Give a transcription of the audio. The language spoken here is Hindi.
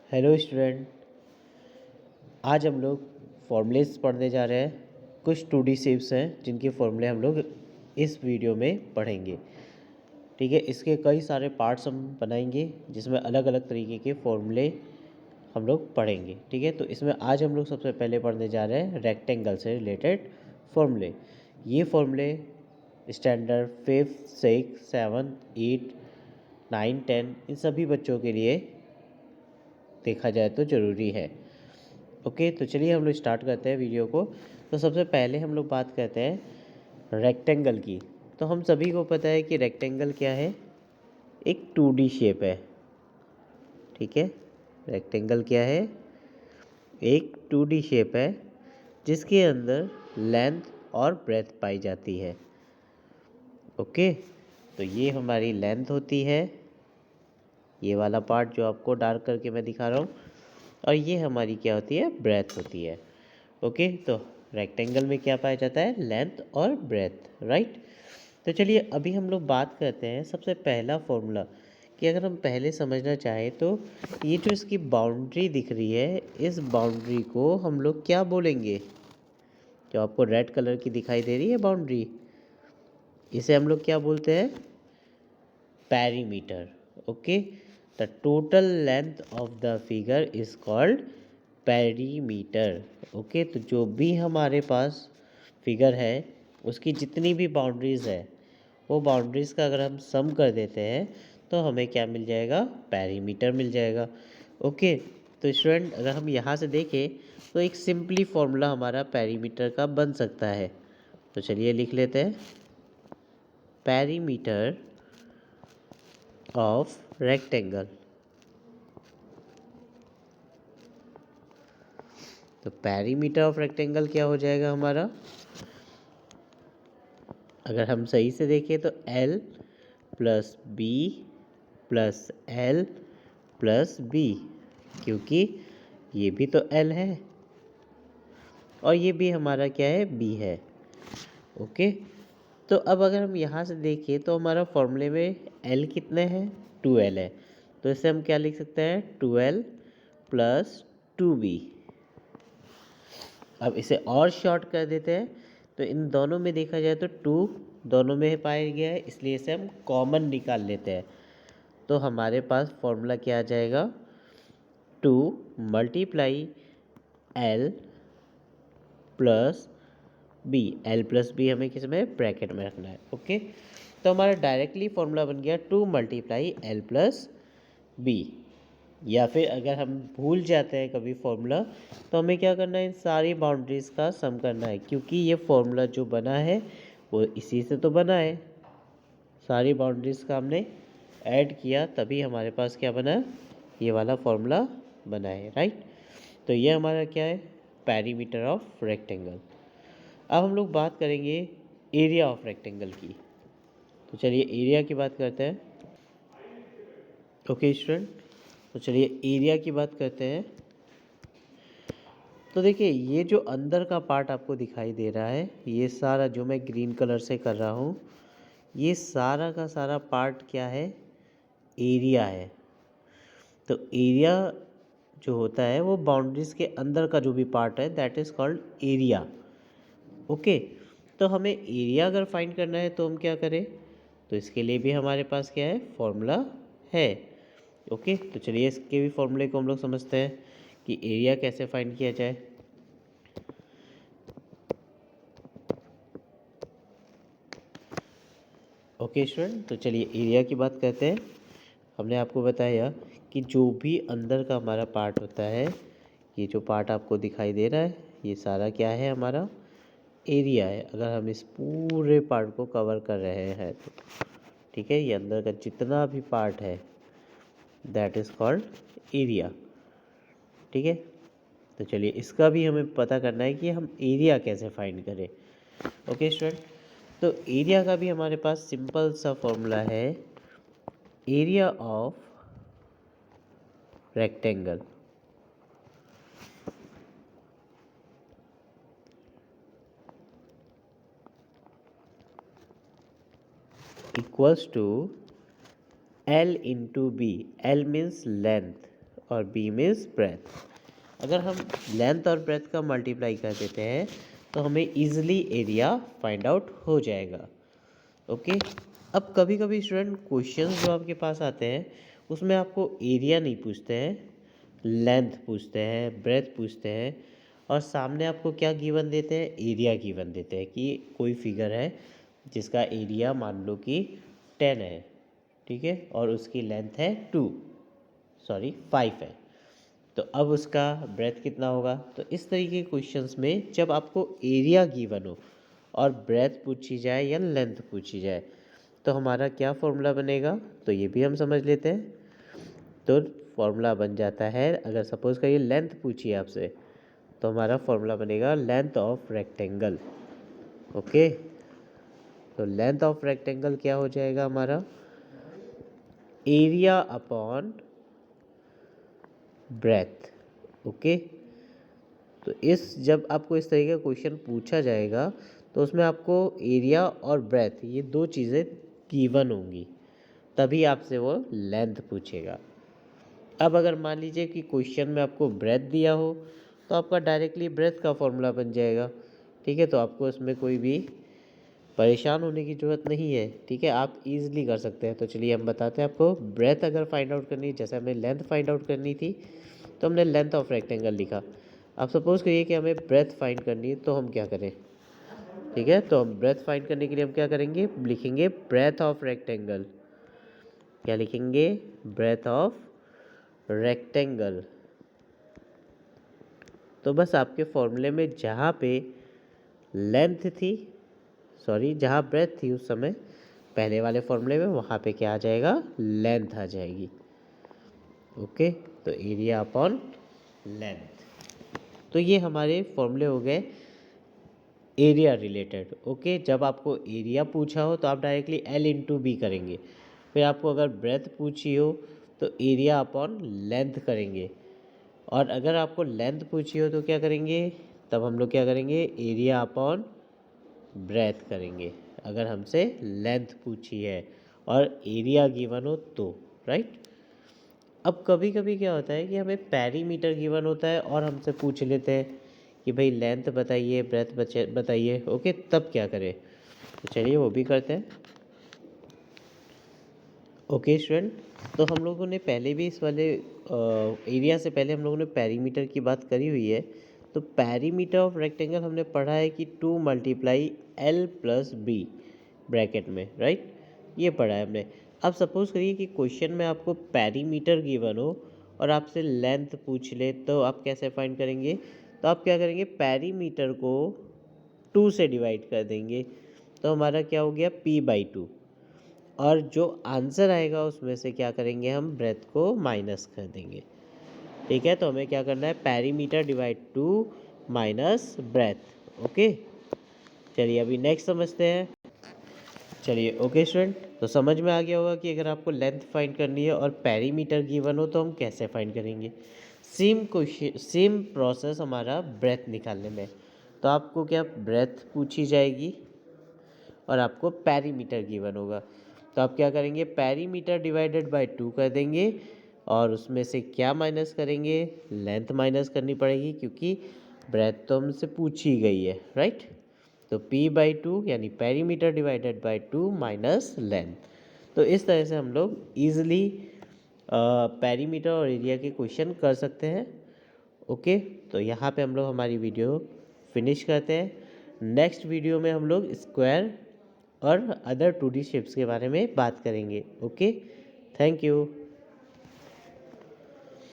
Hello student. आज हम लोग फॉर्मूलेस पढ़ने जा रहे हैं। कुछ 2D शेप्स हैं जिनके फॉर्मूले हम लोग इस वीडियो में पढ़ेंगे। ठीक है, इसके कई सारे पार्ट्स हम बनाएंगे जिसमें अलग अलग तरीके के फॉर्मूले हम लोग पढ़ेंगे। ठीक है, तो इसमें आज हम लोग सबसे पहले पढ़ने जा रहे हैं रेक्टेंगल से रिलेटेड फॉर्मूले। ये फॉर्मूले standard 5th 6th 7th 8th 9 10 इन सभी बच्चों के लिए देखा जाए तो ज़रूरी है। ओके, तो चलिए हम लोग स्टार्ट करते हैं वीडियो को। तो सबसे पहले हम लोग बात करते हैं रेक्टेंगल की। तो हम सभी को पता है कि रेक्टेंगल क्या है, एक 2D शेप है। ठीक है, रेक्टेंगल क्या है, एक 2D शेप है जिसके अंदर लेंथ और ब्रेथ पाई जाती है। ओके, तो ये हमारी लेंथ होती है, ये वाला पार्ट जो आपको डार्क करके मैं दिखा रहा हूँ, और ये हमारी क्या होती है, ब्रेथ होती है। ओके, तो रेक्टेंगल में क्या पाया जाता है, लेंथ और ब्रेथ, राइट। तो चलिए अभी हम लोग बात करते हैं सबसे पहला फॉर्मूला कि अगर हम पहले समझना चाहें तो ये जो इसकी बाउंड्री दिख रही है, इस बाउंड्री को हम लोग क्या बोलेंगे, जो आपको रेड कलर की दिखाई दे रही है बाउंड्री, इसे हम लोग क्या बोलते हैं, perimeter. Okay, the total length of the figure is called perimeter. Okay, तो जो भी हमारे पास फिगर है उसकी जितनी भी बाउंड्रीज़ है, वो बाउंड्रीज़ का अगर हम सम कर देते हैं तो हमें क्या मिल जाएगा, पेरीमीटर मिल जाएगा। ओके, तो स्टूडेंट अगर हम यहाँ से देखें तो एक सिंपली फॉर्मूला हमारा पेरीमीटर का बन सकता है। तो चलिए लिख लेते हैं, पेरीमीटर ऑफ रेक्टेंगल। तो पेरीमीटर ऑफ रेक्टेंगल क्या हो जाएगा हमारा, अगर हम सही से देखें तो L plus B plus L plus B, क्योंकि ये भी तो L है और ये भी हमारा क्या है, B है। ओके, तो अब अगर हम यहाँ से देखें तो हमारा फॉर्मूले में L कितने हैं, 2L है। तो इसे हम क्या लिख सकते हैं, 2L प्लस 2B। अब इसे और शॉर्ट कर देते हैं, तो इन दोनों में देखा जाए तो 2 दोनों में पाया गया है, इसलिए इसे हम कॉमन निकाल लेते हैं। तो हमारे पास फॉर्मूला क्या आ जाएगा, 2 multiply L plus B. L plus B हमें किस में, ब्रैकेट में रखना है। ओके, तो हमारा डायरेक्टली फॉर्मूला बन गया 2 मल्टीप्लाई L प्लस बी। या फिर अगर हम भूल जाते हैं कभी फॉर्मूला, तो हमें क्या करना है, इन सारी बाउंड्रीज़ का सम करना है, क्योंकि ये फॉर्मूला जो बना है वो इसी से तो बना है। सारी बाउंड्रीज़ का हमने ऐड किया तभी हमारे पास क्या बना, ये वाला फॉर्मूला बना है, राइट। तो ये हमारा क्या है, पेरीमीटर ऑफ रेक्टेंगल। अब हम लोग बात करेंगे एरिया ऑफ रेक्टेंगल की। तो चलिए एरिया की बात करते हैं। ओके स्टूडेंट, तो चलिए एरिया की बात करते हैं। तो देखिए ये जो अंदर का पार्ट आपको दिखाई दे रहा है, ये सारा जो मैं ग्रीन कलर से कर रहा हूँ, ये सारा का सारा पार्ट क्या है, एरिया है। तो एरिया जो होता है वो बाउंड्रीज के अंदर का जो भी पार्ट है, that is called area. Okay, तो हमें एरिया अगर फाइंड करना है तो हम क्या करें, तो इसके लिए भी हमारे पास क्या है, फॉर्मूला है। ओके, तो चलिए इसके भी फॉर्मूले को हम लोग समझते हैं कि एरिया कैसे फाइंड किया जाए। ओके स्टूडेंट, तो चलिए एरिया की बात करते हैं। हमने आपको बताया कि जो भी अंदर का हमारा पार्ट होता है, ये जो पार्ट आपको दिखाई दे रहा है, ये सारा क्या है, हमारा एरिया है। अगर हम इस पूरे पार्ट को कवर कर रहे हैं तो ठीक है, ये अंदर का जितना भी पार्ट है दैट इज़ कॉल्ड एरिया। ठीक है, तो चलिए इसका भी हमें पता करना है कि हम एरिया कैसे फाइंड करें। ओके स्टूडेंट, तो एरिया का भी हमारे पास सिंपल सा फॉर्मूला है, area of rectangle equals to L into B. L means length, और बी मीन्स ब्रेथ। अगर हम लेंथ और ब्रेथ का मल्टीप्लाई कर देते हैं तो हमें ईजिली एरिया फाइंड आउट हो जाएगा। ओके, अब कभी कभी स्टूडेंट क्वेश्चंस जो आपके पास आते हैं उसमें आपको एरिया नहीं पूछते हैं, लेंथ पूछते हैं, ब्रेथ पूछते हैं, और सामने आपको क्या गिवन देते हैं, एरिया गिवन देते हैं कि कोई फिगर है जिसका एरिया मान लो कि 10 है, ठीक है, और उसकी लेंथ है 5 है, तो अब उसका ब्रेथ कितना होगा। तो इस तरीके के क्वेश्चंस में जब आपको एरिया गिवन हो और ब्रेथ पूछी जाए या लेंथ पूछी जाए तो हमारा क्या फॉर्मूला बनेगा, तो ये भी हम समझ लेते हैं। तो फॉर्मूला बन जाता है, अगर सपोज करिए लेंथ पूछिए आपसे तो हमारा फॉर्मूला बनेगा लेंथ ऑफ रेक्टेंगल। ओके, तो लेंथ ऑफ रेक्टेंगल क्या हो जाएगा हमारा, एरिया अपॉन ब्रेथ। ओके, तो जब आपको इस तरीके का क्वेश्चन पूछा जाएगा तो उसमें आपको एरिया और ब्रेथ ये दो चीज़ें गिवन होंगी, तभी आपसे वो लेंथ पूछेगा। अब अगर मान लीजिए कि क्वेश्चन में आपको ब्रेथ दिया हो तो आपका डायरेक्टली ब्रेथ का फॉर्मूला बन जाएगा, ठीक है, तो आपको इसमें कोई भी परेशान होने की ज़रूरत नहीं है, ठीक है, आप इजीली कर सकते हैं। तो चलिए हम बताते हैं आपको। ब्रेथ अगर फाइंड आउट करनी, जैसे हमें लेंथ फाइंड आउट करनी थी तो हमने लेंथ ऑफ रेक्टेंगल लिखा। अब सपोज करिए कि हमें ब्रेथ फाइंड करनी है तो हम क्या करें, ठीक है, तो हम ब्रेथ फाइंड करने के लिए हम क्या करेंगे, लिखेंगे ब्रेथ ऑफ रेक्टेंगल। क्या लिखेंगे, ब्रेथ ऑफ रेक्टेंगल। तो बस आपके फॉर्मूले में जहाँ पे लेंथ थी, जहाँ ब्रेथ थी उस समय पहले वाले फॉर्मूले में, वहाँ पे क्या आ जाएगा, लेंथ आ जाएगी। ओके, तो एरिया अपॉन लेंथ। तो ये हमारे फॉर्मूले हो गए एरिया रिलेटेड। ओके, जब आपको एरिया पूछा हो तो आप डायरेक्टली L इंटू बी करेंगे, फिर आपको अगर ब्रेथ पूछी हो तो एरिया अपॉन लेंथ करेंगे, और अगर आपको लेंथ पूछी हो तो क्या करेंगे, तब हम लोग क्या करेंगे, एरिया अपॉन ब्रेथ करेंगे, अगर हमसे लेंथ पूछी है और एरिया गिवन हो तो, राइट। अब कभी कभी क्या होता है कि हमें पेरीमीटर गिवन होता है और हमसे पूछ लेते हैं कि भाई लेंथ बताइए, ब्रेथ बताइए। ओके, तब क्या करें, तो चलिए वो भी करते हैं। ओके स्टूडेंट, तो हम लोगों ने पहले भी इस वाले एरिया से पहले हम लोगों ने पेरीमीटर की बात करी हुई है। तो पेरीमीटर ऑफ रेक्टेंगल हमने पढ़ा है कि 2 multiply L plus B bracket में, राइट, ये पढ़ा है हमने। अब सपोज करिए कि क्वेश्चन में आपको पेरीमीटर गिवन हो और आपसे लेंथ पूछ ले तो आप कैसे फाइंड करेंगे, तो आप क्या करेंगे, पेरीमीटर को 2 से डिवाइड कर देंगे, तो हमारा क्या हो गया, P/2, और जो आंसर आएगा उसमें से क्या करेंगे, हम ब्रेथ को माइनस कर देंगे, ठीक है। तो हमें क्या करना है, perimeter divide 2 minus breadth. Okay, चलिए अभी नेक्स्ट समझते हैं। चलिए ओके स्टूडेंट, तो समझ में आ गया होगा कि अगर आपको लेंथ फाइंड करनी है और पेरीमीटर गिवन हो तो हम कैसे फाइंड करेंगे। सेम क्वेश्चन, सेम प्रोसेस हमारा ब्रेथ निकालने में। तो आपको क्या, ब्रेथ पूछी जाएगी और आपको पेरीमीटर गिवन होगा, तो आप क्या करेंगे, पेरीमीटर डिवाइडेड बाय 2 कर देंगे, और उसमें से क्या माइनस करेंगे, लेंथ माइनस करनी पड़ेगी क्योंकि ब्रेथ तो हमसे पूछी गई है, राइट। तो P/2 यानी perimeter divided by 2 minus length. तो इस तरह से हम लोग ईजिली पेरीमीटर और एरिया के क्वेश्चन कर सकते हैं। ओके, तो यहाँ पे हम लोग हमारी वीडियो फिनिश करते हैं। नेक्स्ट वीडियो में हम लोग स्क्वायर और अदर 2D शेप्स के बारे में बात करेंगे। Okay, thank you.